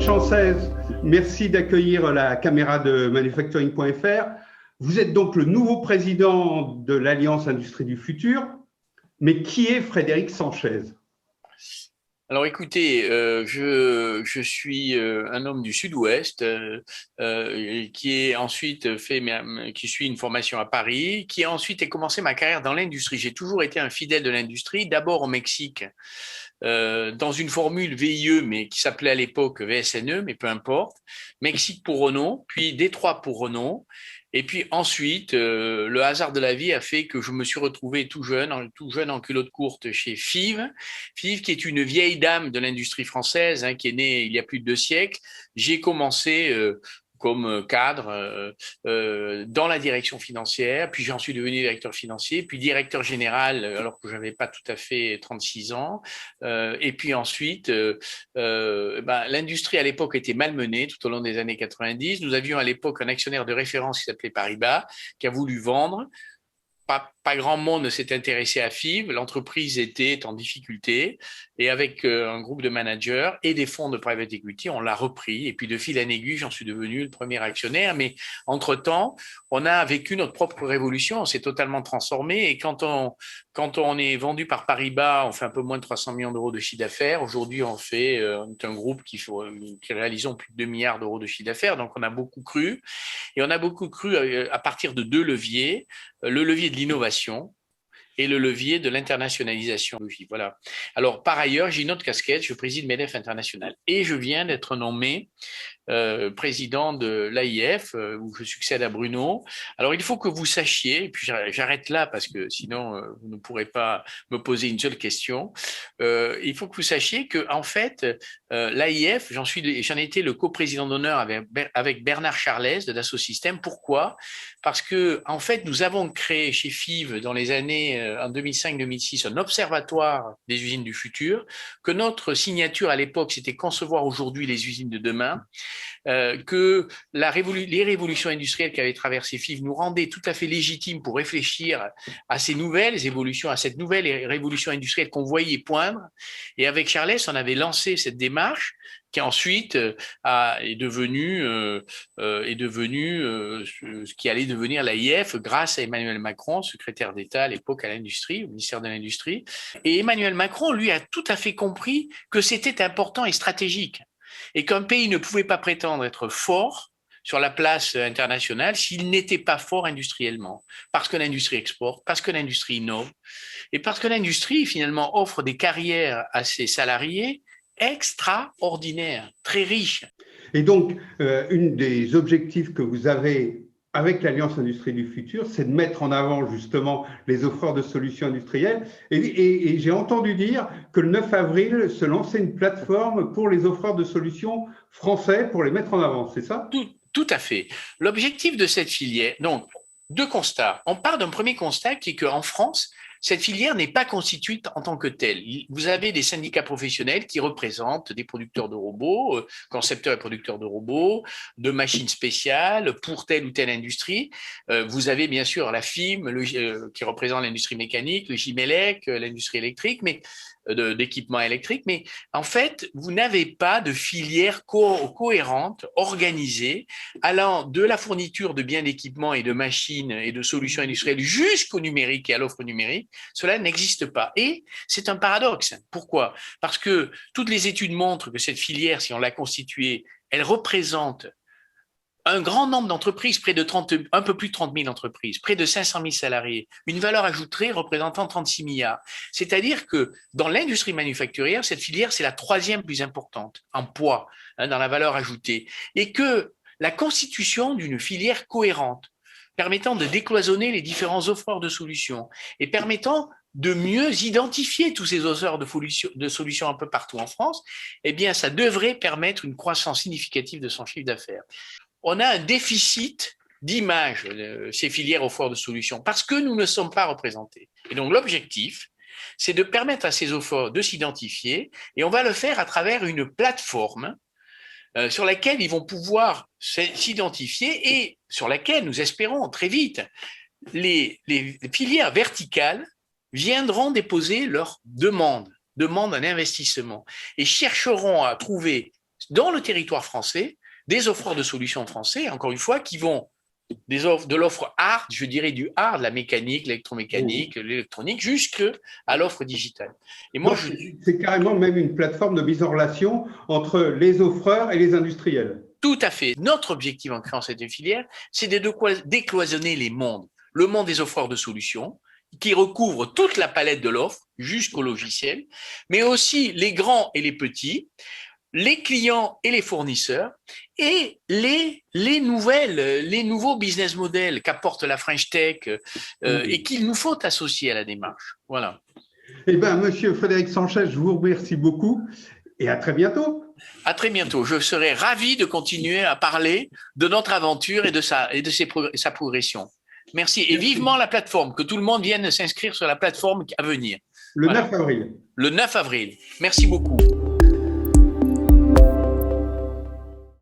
Chancez, merci d'accueillir la caméra de manufacturing.fr. Vous êtes donc le nouveau président de l'Alliance Industrie du Futur, mais qui est Frédéric Sanchez? Alors écoutez, je suis un homme du Sud-Ouest qui suit une formation à Paris, qui a ensuite commencé ma carrière dans l'industrie. J'ai toujours été un fidèle de l'industrie, d'abord au Mexique, dans une formule VIE, mais qui s'appelait à l'époque VSNE, mais peu importe. Mexique pour Renault, puis Détroit pour Renault. Et puis ensuite, le hasard de la vie a fait que je me suis retrouvé tout jeune en culotte courte chez Fives. Fives, qui est une vieille dame de l'industrie française, qui est née il y a plus de 2 siècles. J'ai commencé comme cadre dans la direction financière, puis j'en suis devenu directeur financier, puis directeur général alors que j'avais pas tout à fait 36 ans. Et puis ensuite, l'industrie à l'époque était malmenée tout au long des années 90. Nous avions à l'époque un actionnaire de référence qui s'appelait Paribas, qui a voulu vendre. Pas grand monde ne s'est intéressé à Fives. L'entreprise était en difficulté et avec un groupe de managers et des fonds de private equity, on l'a repris. Et puis de fil en aiguille, j'en suis devenu le premier actionnaire. Mais entre-temps, on a vécu notre propre révolution. On s'est totalement transformé. Et quand on est vendu par Paribas, on fait un peu moins de 300 millions d'euros de chiffre d'affaires. Aujourd'hui, on est un groupe qui réalisons plus de 2 milliards d'euros de chiffre d'affaires. Donc, on a beaucoup cru. Et on a beaucoup cru à partir de 2 leviers. Le levier de l'innovation et le levier de l'internationalisation. Voilà. Alors, par ailleurs, j'ai une autre casquette, je préside MEDEF International et je viens d'être nommé président de l'AIF, où je succède à Bruno. Alors, il faut que vous sachiez, et puis j'arrête là parce que sinon, vous ne pourrez pas me poser une seule question. Il faut que vous sachiez que, en fait, l'AIF, j'en ai été le coprésident d'honneur avec Bernard Charlès de Dassault Systèmes. Pourquoi? Parce que, en fait, nous avons créé chez Fives dans les années en 2005-2006 un observatoire des usines du futur, que notre signature à l'époque, c'était concevoir aujourd'hui les usines de demain. Que les révolutions industrielles qui avaient traversé Fives nous rendaient tout à fait légitimes pour réfléchir à ces nouvelles évolutions, à cette nouvelle révolution industrielle qu'on voyait poindre. Et avec Charles, on avait lancé cette démarche qui ensuite est devenu ce qui allait devenir l'AIF grâce à Emmanuel Macron, secrétaire d'État à l'époque à l'industrie, au ministère de l'Industrie. Et Emmanuel Macron, lui, a tout à fait compris que c'était important et stratégique et qu'un pays ne pouvait pas prétendre être fort sur la place internationale s'il n'était pas fort industriellement, parce que l'industrie exporte, parce que l'industrie innove, et parce que l'industrie, finalement, offre des carrières à ses salariés extraordinaires, très riches. Et donc, une des objectifs que vous avez avec l'Alliance Industrie du Futur, c'est de mettre en avant justement les offreurs de solutions industrielles. Et j'ai entendu dire que le 9 avril se lançait une plateforme pour les offreurs de solutions français pour les mettre en avant, c'est ça? Tout à fait. L'objectif de cette filière, donc, 2 constats. On part d'un premier constat qui est qu'en France, cette filière n'est pas constituée en tant que telle. Vous avez des syndicats professionnels qui représentent des producteurs de robots, concepteurs et producteurs de robots, de machines spéciales pour telle ou telle industrie. Vous avez bien sûr la FIM qui représente l'industrie mécanique, le GIMELEC, l'industrie électrique, mais d'équipements électriques, mais en fait, vous n'avez pas de filière cohérente, organisée, allant de la fourniture de biens d'équipement et de machines et de solutions industrielles jusqu'au numérique et à l'offre numérique. Cela n'existe pas. Et c'est un paradoxe. Pourquoi? Parce que toutes les études montrent que cette filière, si on l'a constituée, elle représente un grand nombre d'entreprises, un peu plus de 30 000 entreprises, près de 500 000 salariés, une valeur ajoutée représentant 36 milliards. C'est-à-dire que dans l'industrie manufacturière, cette filière, c'est la 3e plus importante en poids, dans la valeur ajoutée. Et que la constitution d'une filière cohérente, permettant de décloisonner les différents offreurs de solutions et permettant de mieux identifier tous ces offreurs de solutions un peu partout en France, eh bien, ça devrait permettre une croissance significative de son chiffre d'affaires. On a un déficit d'image de ces filières offreurs de solutions parce que nous ne sommes pas représentés. Et donc, l'objectif, c'est de permettre à ces offreurs de s'identifier et on va le faire à travers une plateforme sur laquelle ils vont pouvoir s'identifier et sur laquelle nous espérons très vite les filières verticales viendront déposer leurs demandes en investissement et chercheront à trouver dans le territoire français des offreurs de solutions français, encore une fois, qui vont de l'offre hard, je dirais du hard, la mécanique, l'électromécanique, l'électronique, jusqu'à l'offre digitale. Et moi, c'est carrément même une plateforme de mise en relation entre les offreurs et les industriels. Tout à fait. Notre objectif en créant cette filière, c'est de décloisonner les mondes. Le monde des offreurs de solutions, qui recouvre toute la palette de l'offre jusqu'au logiciel, mais aussi les grands et les petits, les clients et les fournisseurs, et les nouveaux business models qu'apporte la French Tech et qu'il nous faut associer à la démarche. Voilà. Eh bien, monsieur Frédéric Sanchez, je vous remercie beaucoup et à très bientôt. À très bientôt. Je serai ravi de continuer à parler de notre aventure et de sa progression. Merci. Et vivement la plateforme, que tout le monde vienne s'inscrire sur la plateforme à venir. Le 9 avril. Le 9 avril. Merci beaucoup.